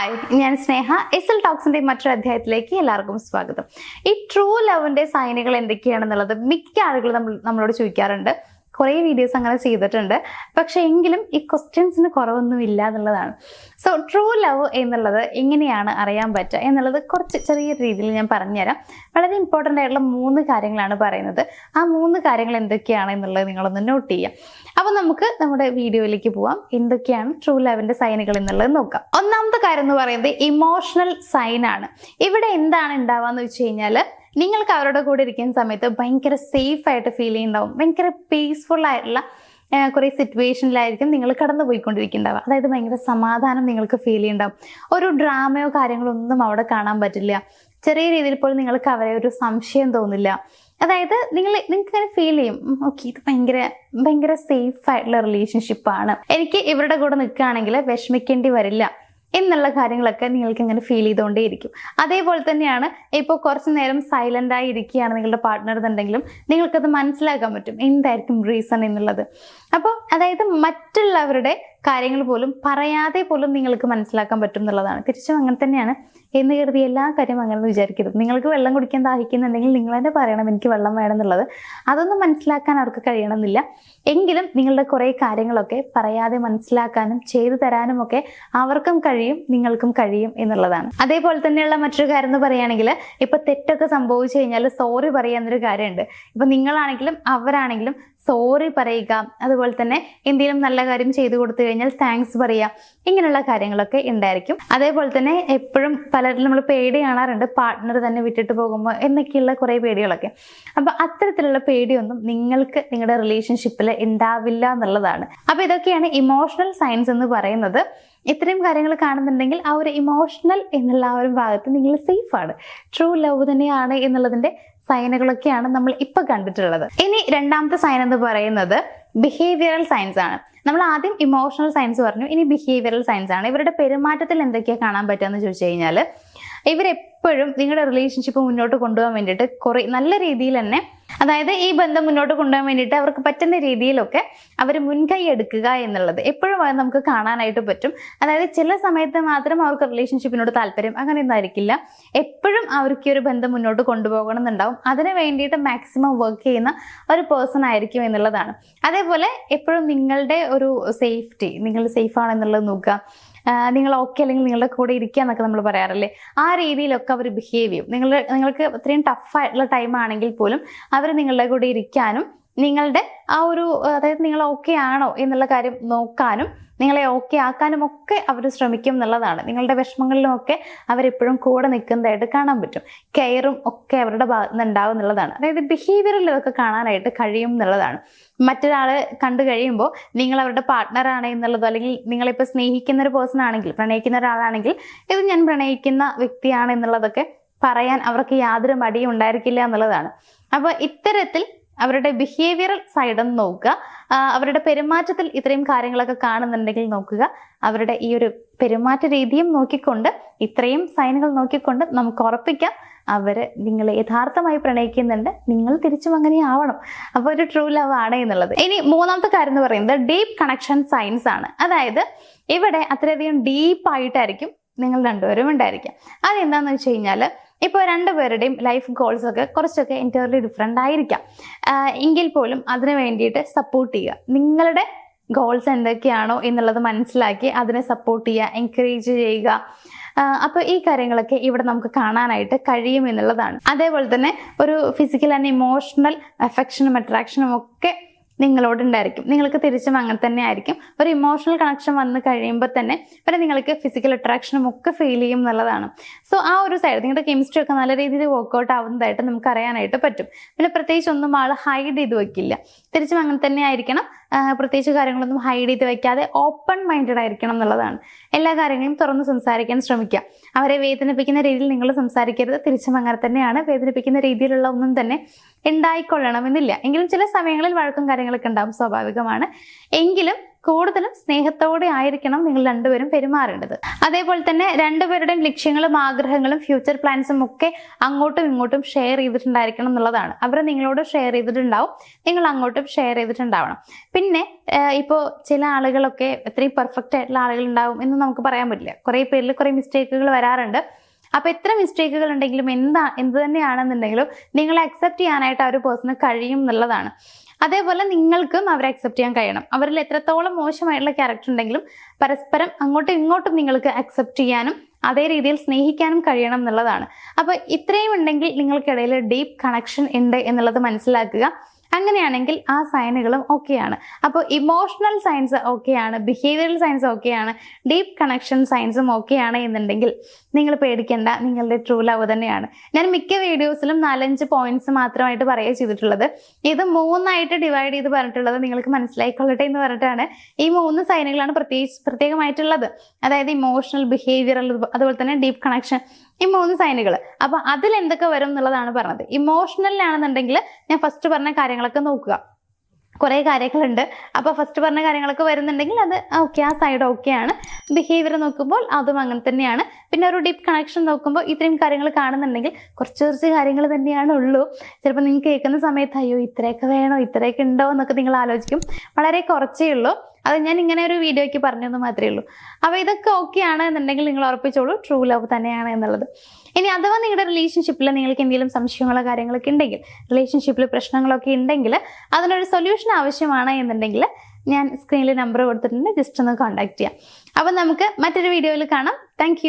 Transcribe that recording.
Hi, ഞാൻ സ്നേഹ. SL ടോക്സിന്റെ മറ്റൊരു അധ്യായത്തിലേക്ക് എല്ലാവർക്കും സ്വാഗതം. ഈ ട്രൂ ലവിന്റെ സൈനുകൾ എന്തൊക്കെയാണെന്നുള്ളത് മിക്ക ആളുകളും നമ്മളോട് ചോദിക്കാറുണ്ട്. കുറേ വീഡിയോസ് അങ്ങനെ ചെയ്തിട്ടുണ്ട്. പക്ഷെ എങ്കിലും ഈ ക്വസ്റ്റ്യൻസിന് കുറവൊന്നും ഇല്ല എന്നുള്ളതാണ്. സോ ട്രൂ ലവ് എന്നുള്ളത് എങ്ങനെയാണ് അറിയാൻ പറ്റുക എന്നുള്ളത് കുറച്ച് ചെറിയ രീതിയിൽ ഞാൻ പറഞ്ഞുതരാം. വളരെ ഇമ്പോർട്ടൻ്റ് ആയിട്ടുള്ള 3 കാര്യങ്ങളാണ് പറയുന്നത്. ആ 3 കാര്യങ്ങൾ എന്തൊക്കെയാണ് എന്നുള്ളത് നിങ്ങളൊന്ന് നോട്ട് ചെയ്യാം. അപ്പോൾ നമുക്ക് നമ്മുടെ വീഡിയോയിലേക്ക് പോവാം. എന്തൊക്കെയാണ് ട്രൂ ലവിന്റെ സൈനുകൾ എന്നുള്ളത് നോക്കാം. ഒന്നാമത്തെ കാര്യം എന്ന് പറയുന്നത് ഇമോഷണൽ സൈൻ ആണ്. ഇവിടെ എന്താണ് ഉണ്ടാവാന്ന് വെച്ച് കഴിഞ്ഞാൽ, നിങ്ങൾക്ക് അവരുടെ കൂടെ ഇരിക്കുന്ന സമയത്ത് ഭയങ്കര സേഫ് ആയിട്ട് ഫീൽ ചെയ്യുന്നുണ്ടാവും. ഭയങ്കര പീസ്ഫുൾ ആയിട്ടുള്ള കുറേ സിറ്റുവേഷനിലായിരിക്കും നിങ്ങൾ കടന്നു പോയിക്കൊണ്ടിരിക്കുന്നുണ്ടാവുക. അതായത് ഭയങ്കര സമാധാനം നിങ്ങൾക്ക് ഫീൽ ചെയ്യുന്നുണ്ടാവും. ഒരു ഡ്രാമയോ കാര്യങ്ങളോ ഒന്നും അവിടെ കാണാൻ പറ്റില്ല. ചെറിയ രീതിയിൽ പോലും നിങ്ങൾക്ക് അവരെ ഒരു സംശയം തോന്നില്ല. അതായത് നിങ്ങൾക്ക് ഇങ്ങനെ ഫീൽ ചെയ്യും, ഓക്കെ, ഇത് ഭയങ്കര സേഫ് ആയിട്ടുള്ള റിലേഷൻഷിപ്പാണ്, എനിക്ക് ഇവരുടെ കൂടെ നിൽക്കുകയാണെങ്കിൽ വിഷമിക്കേണ്ടി വരില്ല എന്നുള്ള കാര്യങ്ങളൊക്കെ നിങ്ങൾക്ക് ഇങ്ങനെ ഫീൽ ചെയ്തുകൊണ്ടേയിരിക്കും. അതേപോലെ തന്നെയാണ് ഇപ്പോൾ കുറച്ച് നേരം സൈലന്റ് ആയി ഇരിക്കുകയാണ് നിങ്ങളുടെ പാർട്ട്ണർ എന്നുണ്ടെങ്കിലും നിങ്ങൾക്കത് മനസ്സിലാക്കാൻ പറ്റും എന്തായിരിക്കും റീസൺ എന്നുള്ളത്. അപ്പോൾ അതായത് മറ്റുള്ളവരുടെ കാര്യങ്ങൾ പോലും പറയാതെ പോലും നിങ്ങൾക്ക് മനസ്സിലാക്കാൻ പറ്റും എന്നുള്ളതാണ്. തിരിച്ചും അങ്ങനെ തന്നെയാണ് എന്ന് കരുതി എല്ലാ കാര്യവും അങ്ങനെ വിചാരിക്കരുത്. നിങ്ങൾക്ക് വെള്ളം കുടിക്കാൻ ദാഹിക്കുന്നുണ്ടെങ്കിൽ നിങ്ങൾ തന്നെ പറയണം എനിക്ക് വെള്ളം വേണം എന്നുള്ളത്. അതൊന്നും മനസ്സിലാക്കാൻ അവർക്ക് കഴിയണമെന്നില്ല. എങ്കിലും നിങ്ങളുടെ കുറേ കാര്യങ്ങളൊക്കെ പറയാതെ മനസ്സിലാക്കാനും ചെയ്തു തരാനും ഒക്കെ അവർക്കും കഴിയും, നിങ്ങൾക്കും കഴിയും എന്നുള്ളതാണ്. അതേപോലെ തന്നെയുള്ള മറ്റൊരു കാര്യം എന്ന് പറയുകയാണെങ്കിൽ, ഇപ്പൊ തെറ്റൊക്കെ സംഭവിച്ചു കഴിഞ്ഞാൽ സോറി പറയാന്നൊരു കാര്യമുണ്ട്. ഇപ്പൊ നിങ്ങളാണെങ്കിലും അവരാണെങ്കിലും സോറി പറയുക, അതുപോലെ തന്നെ എന്തെങ്കിലും നല്ല കാര്യം ചെയ്തു കൊടുത്തു കഴിഞ്ഞാൽ താങ്ക്സ് പറയുക, ഇങ്ങനെയുള്ള കാര്യങ്ങളൊക്കെ ഉണ്ടായിരിക്കും. അതേപോലെ തന്നെ എപ്പോഴും പലരും നമ്മൾ പേടി കാണാറുണ്ട്, പാർട്ട്ണർ തന്നെ വിട്ടിട്ട് പോകുമ്പോൾ എന്നൊക്കെയുള്ള കുറേ പേടികളൊക്കെ. അപ്പൊ അത്തരത്തിലുള്ള പേടിയൊന്നും നിങ്ങൾക്ക് നിങ്ങളുടെ റിലേഷൻഷിപ്പിൽ ഉണ്ടാവില്ല എന്നുള്ളതാണ്. അപ്പൊ ഇതൊക്കെയാണ് ഇമോഷണൽ സയൻസ് എന്ന് പറയുന്നത്. ഇത്രയും കാര്യങ്ങൾ കാണുന്നുണ്ടെങ്കിൽ ആ ഒരു ഇമോഷണൽ എന്നുള്ള ആ ഒരു ഭാഗത്ത് നിങ്ങൾ സേഫാണ്, ട്രൂ ലവ് തന്നെയാണ് എന്നുള്ളതിന്റെ സൈനുകളൊക്കെയാണ് നമ്മൾ ഇപ്പൊ കണ്ടിട്ടുള്ളത്. ഇനി രണ്ടാമത്തെ സൈൻ എന്ന് പറയുന്നത് ബിഹേവിയറൽ സയൻസ് ആണ്. നമ്മൾ ആദ്യം ഇമോഷണൽ സയൻസ് പറഞ്ഞു, ഇനി ബിഹേവിയറൽ സയൻസ് ആണ്. ഇവരുടെ പെരുമാറ്റത്തിൽ എന്തൊക്കെയാണ് കാണാൻ പറ്റുക എന്ന് ചോദിച്ചു കഴിഞ്ഞാൽ, ഇവരെപ്പോഴും നിങ്ങളുടെ റിലേഷൻഷിപ്പ് മുന്നോട്ട് കൊണ്ടുപോകാൻ വേണ്ടിയിട്ട് കുറേ നല്ല രീതിയിൽ തന്നെ, അതായത് ഈ ബന്ധം മുന്നോട്ട് കൊണ്ടുപോകാൻ വേണ്ടിയിട്ട് അവർക്ക് പറ്റുന്ന രീതിയിലൊക്കെ അവർ മുൻകൈ എടുക്കുക എന്നുള്ളത് എപ്പോഴും അത് നമുക്ക് കാണാനായിട്ട് പറ്റും. അതായത് ചില സമയത്ത് മാത്രം അവർക്ക് റിലേഷൻഷിപ്പിനോട് താല്പര്യം അങ്ങനെയൊന്നും ആയിരിക്കില്ല. എപ്പോഴും അവർക്ക് ഒരു ബന്ധം മുന്നോട്ട് കൊണ്ടുപോകണം എന്നുണ്ടാവും. അതിന് വേണ്ടിയിട്ട് മാക്സിമം വർക്ക് ചെയ്യുന്ന ഒരു പേഴ്സൺ ആയിരിക്കും എന്നുള്ളതാണ്. അതേപോലെ എപ്പോഴും നിങ്ങളുടെ ഒരു സേഫ്റ്റി, നിങ്ങൾ സേഫ് ആണെന്നുള്ളത് നോക്കുക, നിങ്ങൾ ഓക്കെ അല്ലെങ്കിൽ നിങ്ങളുടെ കൂടെ ഇരിക്കുക എന്നൊക്കെ നമ്മൾ പറയാറില്ലേ, ആ രീതിയിലൊക്കെ അവർ ബിഹേവ് ചെയ്യും. നിങ്ങൾക്ക് അത്രയും ടഫായിട്ടുള്ള ടൈം ആണെങ്കിൽ പോലും അവർ നിങ്ങളുടെ കൂടെ ഇരിക്കാനും നിങ്ങളുടെ ആ ഒരു, അതായത് നിങ്ങൾ ഓക്കെ ആണോ എന്നുള്ള കാര്യം നോക്കാനും നിങ്ങളെ ഓക്കെ ആക്കാനും ഒക്കെ അവർ ശ്രമിക്കും എന്നുള്ളതാണ്. നിങ്ങളുടെ വിഷമങ്ങളിലും ഒക്കെ അവരെപ്പോഴും കൂടെ നിൽക്കുന്നതായിട്ട് കാണാൻ പറ്റും. കെയറും ഒക്കെ അവരുടെ ഭാഗത്ത് നിന്ന് ഉണ്ടാവും എന്നുള്ളതാണ്. അതായത് ബിഹേവിയറിൽ ഇതൊക്കെ കാണാനായിട്ട് കഴിയും എന്നുള്ളതാണ്. മറ്റൊരാൾ കണ്ടു കഴിയുമ്പോൾ നിങ്ങൾ അവരുടെ പാർട്ട്ണറാണ് എന്നുള്ളതോ, അല്ലെങ്കിൽ നിങ്ങളിപ്പോൾ സ്നേഹിക്കുന്ന ഒരു പേഴ്സൺ ആണെങ്കിൽ, പ്രണയിക്കുന്ന ഒരാളാണെങ്കിൽ ഇത് ഞാൻ പ്രണയിക്കുന്ന വ്യക്തിയാണ് എന്നുള്ളതൊക്കെ പറയാൻ അവർക്ക് യാതൊരു മടിയും ഉണ്ടായിരിക്കില്ല എന്നുള്ളതാണ്. അപ്പോൾ ഇത്തരത്തിൽ അവരുടെ ബിഹേവിയറൽ സൈഡ് ഒന്ന് നോക്കുക. അവരുടെ പെരുമാറ്റത്തിൽ ഇത്രയും കാര്യങ്ങളൊക്കെ കാണുന്നുണ്ടെങ്കിൽ നോക്കുക. അവരുടെ ഈ ഒരു പെരുമാറ്റ രീതിയും നോക്കിക്കൊണ്ട്, ഇത്രയും സൈനുകൾ നോക്കിക്കൊണ്ട് നമുക്ക് ഉറപ്പിക്കാം അവര് നിങ്ങളെ യഥാർത്ഥമായി പ്രണയിക്കുന്നുണ്ട്, നിങ്ങൾ തിരിച്ചും അങ്ങനെ ആവണം. അപ്പോൾ ഒരു ട്രൂ ലവ് ആണ് എന്നുള്ളത്. ഇനി മൂന്നാമത്തെ കാര്യം എന്ന് പറയുന്നത് ഡീപ്പ് കണക്ഷൻ സൈൻസ് ആണ്. അതായത് ഇവിടെ അത്രയധികം ഡീപ്പായിട്ടായിരിക്കും നിങ്ങൾ രണ്ടുപേരും ഉണ്ടായിരിക്കാം. അതെന്താണെന്ന് വെച്ച് കഴിഞ്ഞാൽ, ഇപ്പോൾ രണ്ടുപേരുടെയും ലൈഫ് ഗോൾസ് ഒക്കെ കുറച്ചൊക്കെ എൻറ്റയർലി ഡിഫറെൻ്റ് ആയിരിക്കാം. എങ്കിൽ പോലും അതിന് വേണ്ടിയിട്ട് സപ്പോർട്ട് ചെയ്യുക. നിങ്ങളുടെ ഗോൾസ് എന്തൊക്കെയാണോ എന്നുള്ളത് മനസ്സിലാക്കി അതിനെ സപ്പോർട്ട് ചെയ്യുക, എൻകറേജ് ചെയ്യുക. അപ്പോൾ ഈ കാര്യങ്ങളൊക്കെ ഇവിടെ നമുക്ക് കാണാനായിട്ട് കഴിയും എന്നുള്ളതാണ്. അതേപോലെ തന്നെ ഒരു ഫിസിക്കൽ ആൻഡ് ഇമോഷണൽ അഫെക്ഷനും അട്രാക്ഷനും ഒക്കെ നിങ്ങളോടുണ്ടായിരിക്കും. നിങ്ങൾക്ക് തിരിച്ചും അങ്ങനെ തന്നെ ആയിരിക്കും. ഒരു ഇമോഷണൽ കണക്ഷൻ വന്ന് കഴിയുമ്പോൾ തന്നെ പിന്നെ നിങ്ങൾക്ക് ഫിസിക്കൽ അട്രാക്ഷനും ഒക്കെ ഫീൽ ചെയ്യും എന്നുള്ളതാണ്. സോ ആ ഒരു സൈഡ് നിങ്ങളുടെ കെമിസ്ട്രി ഒക്കെ നല്ല രീതിയിൽ വർക്ക്ഔട്ട് ആവുന്നതായിട്ട് നമുക്ക് അറിയാനായിട്ട് പറ്റും. പിന്നെ പ്രത്യേകിച്ച് ഒന്നും ആൾ ഹൈഡ് ചെയ്ത് വെക്കില്ല. തിരിച്ചും അങ്ങനെ തന്നെ ആയിരിക്കണം. പ്രത്യേകിച്ച് കാര്യങ്ങളൊന്നും ഹൈഡ് ചെയ്ത് വെക്കാതെ ഓപ്പൺ മൈൻഡഡ് ആയിരിക്കണം എന്നുള്ളതാണ്. എല്ലാ കാര്യങ്ങളും തുറന്ന് സംസാരിക്കാൻ ശ്രമിക്കുക. അവരെ വേദനിപ്പിക്കുന്ന രീതിയിൽ നിങ്ങൾ സംസാരിക്കരുത്. തിരിച്ചും അങ്ങനെ തന്നെയാണ്. വേദനിപ്പിക്കുന്ന രീതിയിലുള്ള ഒന്നും തന്നെ ഉണ്ടായിക്കൊള്ളണമെന്നില്ല. എങ്കിലും ചില സമയങ്ങളിൽ വഴക്കും കാര്യങ്ങളൊക്കെ ഉണ്ടാവും, സ്വാഭാവികമാണ്. എങ്കിലും കൂടുതലും സ്നേഹത്തോടെ ആയിരിക്കണം നിങ്ങൾ രണ്ടുപേരും പെരുമാറേണ്ടത്. അതേപോലെ തന്നെ രണ്ടുപേരുടെയും ലക്ഷ്യങ്ങളും ആഗ്രഹങ്ങളും ഫ്യൂച്ചർ പ്ലാൻസും ഒക്കെ അങ്ങോട്ടും ഇങ്ങോട്ടും ഷെയർ ചെയ്തിട്ടുണ്ടായിരിക്കണം എന്നുള്ളതാണ്. അവർ നിങ്ങളോട് ഷെയർ ചെയ്തിട്ടുണ്ടാവും, നിങ്ങൾ അങ്ങോട്ടും ഷെയർ ചെയ്തിട്ടുണ്ടാവണം. പിന്നെ ഇപ്പോൾ ചില ആളുകളൊക്കെ എത്രയും പെർഫെക്റ്റ് ആയിട്ടുള്ള ആളുകൾ ഉണ്ടാവും എന്ന് നമുക്ക് പറയാൻ പറ്റില്ല. കുറേ പേരിൽ കുറേ മിസ്റ്റേക്കുകൾ വരാറുണ്ട്. അപ്പൊ എത്ര മിസ്റ്റേക്കുകൾ ഉണ്ടെങ്കിലും എന്ത് തന്നെയാണെന്നുണ്ടെങ്കിലും നിങ്ങളെ അക്സെപ്റ്റ് ചെയ്യാനായിട്ട് ആ ഒരു പേഴ്സണ് കഴിയും എന്നുള്ളതാണ്. അതേപോലെ നിങ്ങൾക്കും അവരെ അക്സെപ്റ്റ് ചെയ്യാൻ കഴിയണം. അവരിൽ എത്രത്തോളം മോശമായിട്ടുള്ള ക്യാരക്ടർ ഉണ്ടെങ്കിലും പരസ്പരം അങ്ങോട്ടും ഇങ്ങോട്ടും നിങ്ങൾക്ക് അക്സെപ്റ്റ് ചെയ്യാനും അതേ രീതിയിൽ സ്നേഹിക്കാനും കഴിയണം എന്നുള്ളതാണ്. അപ്പൊ ഇത്രയും ഉണ്ടെങ്കിൽ നിങ്ങൾക്കിടയിൽ ഡീപ്പ് കണക്ഷൻ ഉണ്ട് എന്നുള്ളത് മനസ്സിലാക്കുക. അങ്ങനെയാണെങ്കിൽ ആ സൈനുകളും ഓക്കെയാണ്. അപ്പോൾ ഇമോഷണൽ സൈൻസ് ഓക്കെയാണ്, ബിഹേവിയറൽ സൈൻസ് ഓക്കെയാണ്, ഡീപ്പ് കണക്ഷൻ സൈൻസും ഓക്കെയാണ് എന്നുണ്ടെങ്കിൽ നിങ്ങൾ പേടിക്കേണ്ട, നിങ്ങളുടെ ട്രൂ ലവ് തന്നെയാണ്. ഞാൻ മിക്ക വീഡിയോസിലും 4-5 പോയിന്റ്സ് മാത്രമായിട്ട് പറയുക ചെയ്തിട്ടുള്ളത്. ഇത് 3 ഡിവൈഡ് ചെയ്ത് പറഞ്ഞിട്ടുള്ളത് നിങ്ങൾക്ക് മനസ്സിലായിക്കൊള്ളട്ടെ എന്ന് പറഞ്ഞിട്ടാണ്. ഈ 3 സൈനുകളാണ് പ്രത്യേകമായിട്ടുള്ളത്. അതായത് ഇമോഷണൽ, ബിഹേവിയറൽ, അതുപോലെ തന്നെ ഡീപ്പ് കണക്ഷൻ, ഈ 3 സൈനുകൾ. അപ്പൊ അതിൽ എന്തൊക്കെ വരും എന്നുള്ളതാണ് പറഞ്ഞത്. ഇമോഷണലിലാണെന്നുണ്ടെങ്കിൽ ഞാൻ ഫസ്റ്റ് പറഞ്ഞ കാര്യങ്ങളൊക്കെ നോക്കുക. കുറേ കാര്യങ്ങളുണ്ട്. അപ്പോൾ ഫസ്റ്റ് പറഞ്ഞ കാര്യങ്ങളൊക്കെ വരുന്നുണ്ടെങ്കിൽ അത് ഓക്കെ, ആ സൈഡ് ഓക്കെയാണ്. ബിഹേവിയർ നോക്കുമ്പോൾ അതും അങ്ങനെ തന്നെയാണ്. പിന്നെ ഒരു ഡീപ്പ് കണക്ഷൻ നോക്കുമ്പോൾ ഇത്രയും കാര്യങ്ങൾ കാണുന്നുണ്ടെങ്കിൽ കുറച്ച് കാര്യങ്ങൾ തന്നെയാണ് ഉള്ളൂ. ചിലപ്പോൾ നിങ്ങൾക്ക് കേൾക്കുന്ന സമയത്ത് അയ്യോ ഇത്രയൊക്കെ വേണോ, ഇത്രയൊക്കെ ഉണ്ടോ എന്നൊക്കെ നിങ്ങൾ ആലോചിക്കും. വളരെ കുറച്ചേ ഉള്ളൂ. അത് ഞാൻ ഇങ്ങനെ ഒരു വീഡിയോയ്ക്ക് പറഞ്ഞെന്ന് മാത്രമേ ഉള്ളൂ. അപ്പോൾ ഇതൊക്കെ ഓക്കെ ആണ് എന്നുണ്ടെങ്കിൽ നിങ്ങൾ ഉറപ്പിച്ചോളൂ ട്രൂ ലവ് തന്നെയാണ് എന്നുള്ളത്. ഇനി അഥവാ നിങ്ങളുടെ റിലേഷൻഷിപ്പിൽ നിങ്ങൾക്ക് എന്തെങ്കിലും സംശയങ്ങളോ കാര്യങ്ങളൊക്കെ ഉണ്ടെങ്കിൽ, റിലേഷൻഷിപ്പിൽ പ്രശ്നങ്ങളൊക്കെ ഉണ്ടെങ്കിൽ അതിനൊരു സൊല്യൂഷൻ ആവശ്യമാണ് എന്നുണ്ടെങ്കിൽ ഞാൻ സ്ക്രീനിൽ നമ്പർ കൊടുത്തിട്ടുണ്ട്, ജസ്റ്റ് ഒന്ന് കോൺടാക്ട് ചെയ്യാം. അപ്പം നമുക്ക് മറ്റൊരു വീഡിയോയിൽ കാണാം. താങ്ക്